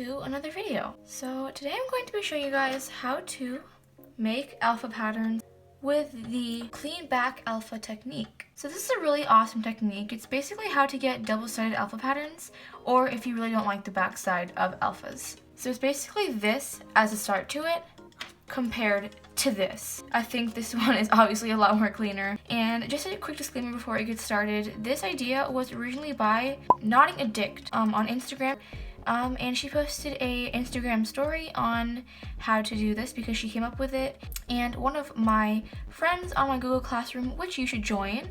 to another video. So today I'm going to be showing you guys how to make alpha patterns with the clean back alpha technique. So this is a really awesome technique. It's basically how to get double-sided alpha patterns, or if you really don't like the back side of alphas. So it's basically this as a start to it compared to this. I think this one is obviously a lot more cleaner. And just a quick disclaimer before I get started, this idea was originally by Knotting Addict on Instagram. And she posted a Instagram story on how to do this because she came up with it. And one of my friends on my Google Classroom, which you should join,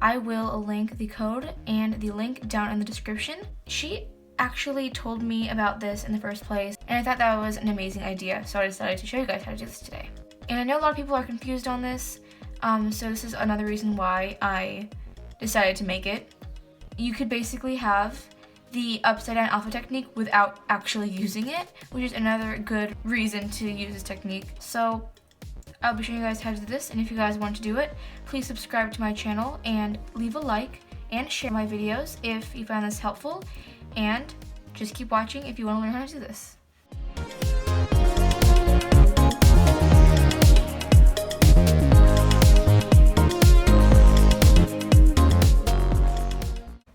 I will link the code and the link down in the description. She actually told me about this in the first place, and I thought that was an amazing idea, so I decided to show you guys how to do this today. And I know a lot of people are confused on this, so this is another reason why I decided to make it. You could basically have the upside down alpha technique without actually using it, which is another good reason to use this technique. So I'll be showing you guys how to do this, and if you guys want to do it, please subscribe to my channel and leave a like and share my videos if you find this helpful, and just keep watching if you want to learn how to do this.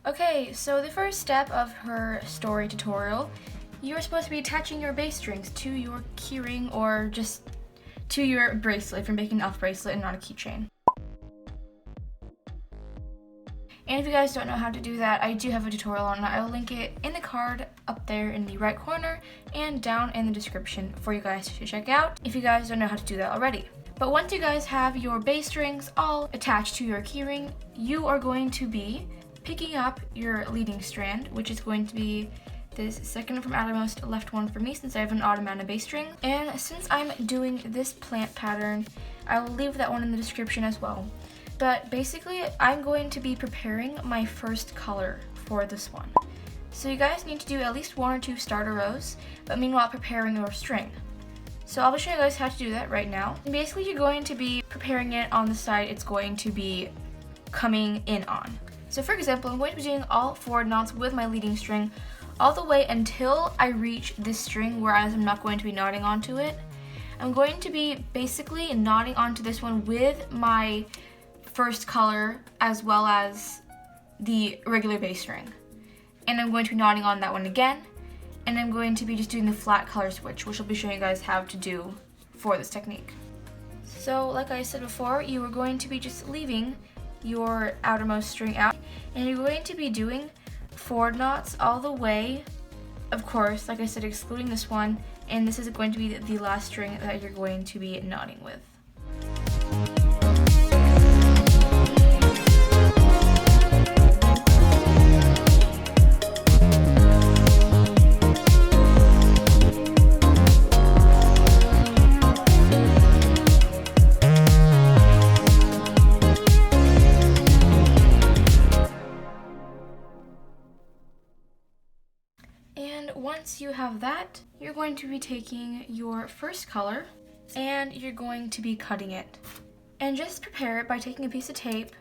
Okay, so the first step of her story tutorial, you are supposed to be attaching your bass strings to your keyring or just to your bracelet if you're making an alpha bracelet and not a keychain. And if you guys don't know how to do that, I do have a tutorial on it. I'll link it in the card up there in the right corner and down in the description for you guys to check out if you guys don't know how to do that already. But once you guys have your bass strings all attached to your keyring, you are going to be picking up your leading strand, which is going to be this second from outermost left one for me since I have an odd amount of bass string. And since I'm doing this plant pattern, I will leave that one in the description as well. But basically, I'm going to be preparing my first color for this one. So you guys need to do at least 1 or 2 starter rows, but meanwhile preparing your string. So I'll show you guys how to do that right now. And basically, you're going to be preparing it on the side it's going to be coming in on. So for example, I'm going to be doing all 4 knots with my leading string all the way until I reach this string, whereas I'm not going to be knotting onto it. I'm going to be basically knotting onto this one with my first color as well as the regular bass string. And I'm going to be knotting on that one again, and I'm going to be just doing the flat color switch, which I'll be showing you guys how to do for this technique. So like I said before, you are going to be just leaving your outermost string out, and you're going to be doing 4 knots all the way, of course, like I said, excluding this one, and this is going to be the last string that you're going to be knotting with. Once you have that, you're going to be taking your first color and you're going to be cutting it. And just prepare it by taking a piece of tape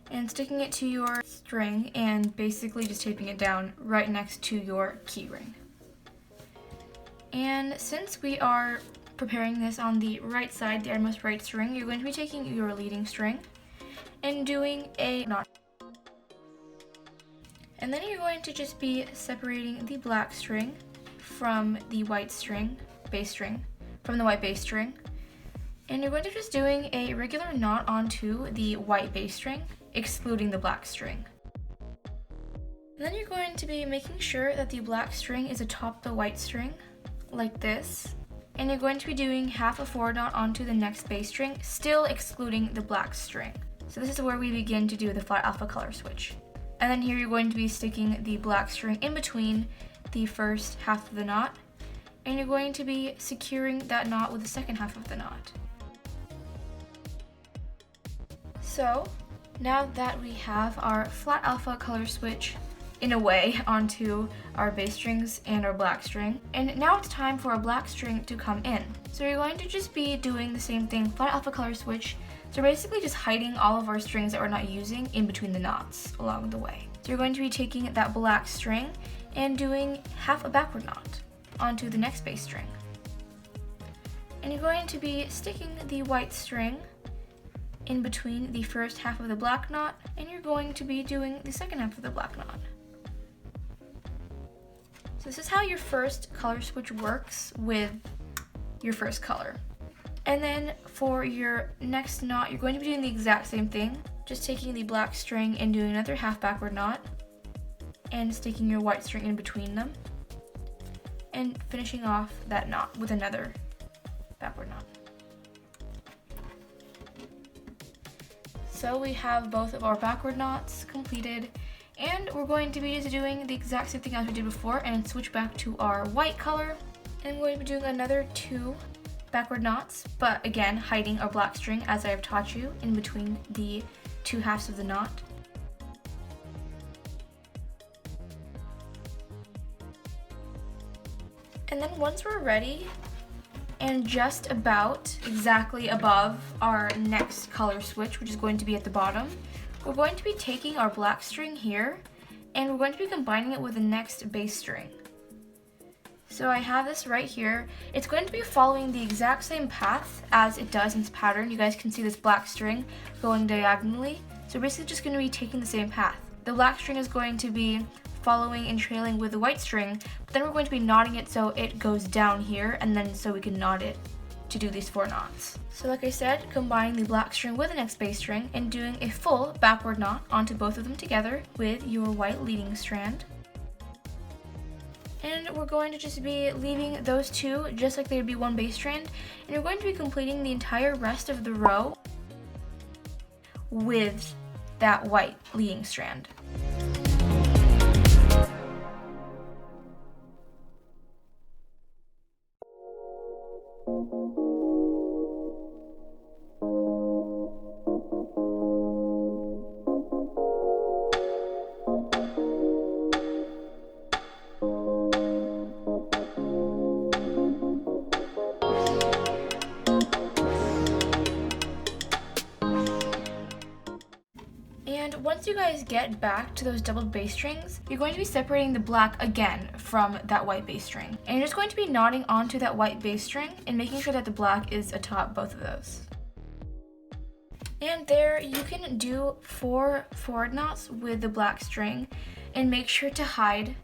and sticking it to your string and basically just taping it down right next to your keyring. And since we are preparing this on the right side, the outermost right string, you're going to be taking your leading string and doing a knot. And then you're going to just be separating the black string from the white string, bass string, from the white bass string. And you're going to just doing a regular knot onto the white bass string, excluding the black string. And then you're going to be making sure that the black string is atop the white string, like this. And you're going to be doing half a forward knot onto the next bass string, still excluding the black string. So this is where we begin to do the flat alpha color switch. And then here you're going to be sticking the black string in between the first half of the knot, and you're going to be securing that knot with the second half of the knot. So now that we have our flat alpha color switch in a way onto our bass strings and our black string, and now it's time for our black string to come in. So you're going to just be doing the same thing, flat alpha color switch. So we're basically just hiding all of our strings that we're not using in between the knots along the way. So you're going to be taking that black string and doing half a backward knot. onto the next bass string. And you're going to be sticking the white string in between the first half of the black knot, and you're going to be doing the second half of the black knot. So this is how your first color switch works with your first color. And then for your next knot, you're going to be doing the exact same thing, just taking the black string and doing another half backward knot, and sticking your white string in between them, and finishing off that knot with another backward knot. So we have both of our backward knots completed, and we're going to be just doing the exact same thing as we did before and switch back to our white color. And we're going to be doing another 2 backward knots, but again hiding our black string as I have taught you in between the 2 halves of the knot. And then once we're ready, and just about exactly above our next color switch, which is going to be at the bottom, we're going to be taking our black string here, and we're going to be combining it with the next bass string. So I have this right here. It's going to be following the exact same path as it does in this pattern. You guys can see this black string going diagonally. So we're basically just going to be taking the same path. The black string is going to be following and trailing with the white string, but then we're going to be knotting it so it goes down here, and then so we can knot it to do these 4 knots. So like I said, combining the black string with the next bass string and doing a full backward knot onto both of them together with your white leading strand. And we're going to just be leaving those 2 just like they would be 1 bass strand, and you're going to be completing the entire rest of the row with that white leading strand. And once you guys get back to those doubled bass strings, you're going to be separating the black again from that white bass string. And you're just going to be knotting onto that white bass string and making sure that the black is atop both of those. And there you can do 4 forward knots with the black string, and make sure to hide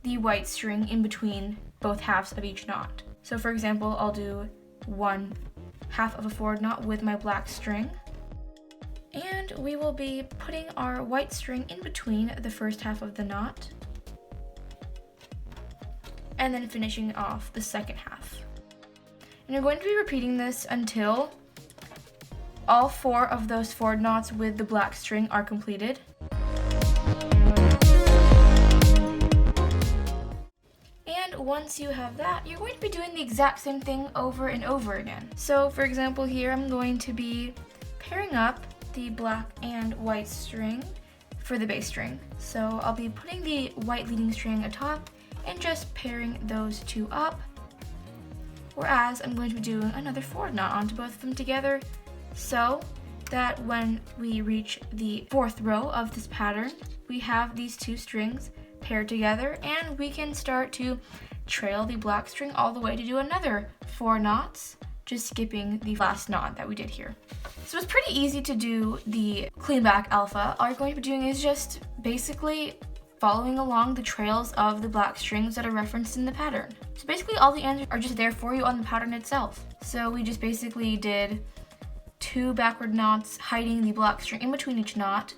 the white string in between both halves of each knot. So for example, I'll do 1 half of a forward knot with my black string, and we will be putting our white string in between the first half of the knot, and then finishing off the second half. And you're going to be repeating this until all 4 of those forward knots with the black string are completed. And once you have that, you're going to be doing the exact same thing over and over again. So for example, here I'm going to be pairing up the black and white string for the bass string. So I'll be putting the white leading string atop and just pairing those 2 up, whereas I'm going to be doing another forward knot onto both of them together, so that when we reach the 4th row of this pattern, we have these 2 strings paired together, and we can start to trail the black string all the way to do another 4 knots, just skipping the last knot that we did here. So it's pretty easy to do the clean back alpha. All you're going to be doing is just basically following along the trails of the black strings that are referenced in the pattern. So basically all the answers are just there for you on the pattern itself. So we just basically did 2 backward knots hiding the black string in between each knot,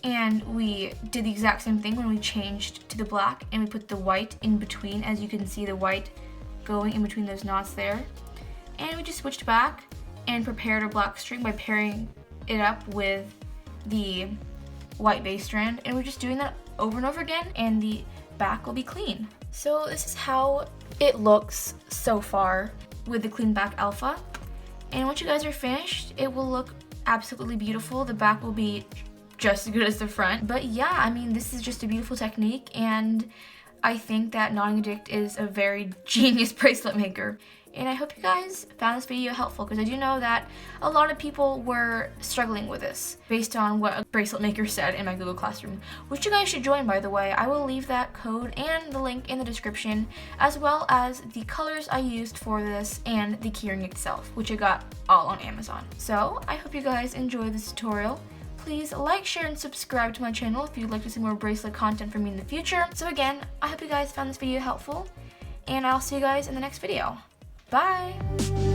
and we did the exact same thing when we changed to the black and we put the white in between. As you can see, the white going in between those knots there. And we just switched back and prepared our black string by pairing it up with the white bass strand, and we're just doing that over and over again, and the back will be clean. So this is how it looks so far with the clean back alpha, and once you guys are finished, it will look absolutely beautiful. The back will be just as good as the front. But yeah, I mean, this is just a beautiful technique, and I think that Knotting Addict is a very genius bracelet maker. And I hope you guys found this video helpful, because I do know that a lot of people were struggling with this based on what a bracelet maker said in my Google Classroom, which you guys should join, by the way. I will leave that code and the link in the description, as well as the colors I used for this and the keyring itself, which I got all on Amazon. So I hope you guys enjoyed this tutorial. Please like, share, and subscribe to my channel if you'd like to see more bracelet content from me in the future. So again, I hope you guys found this video helpful, and I'll see you guys in the next video. Bye!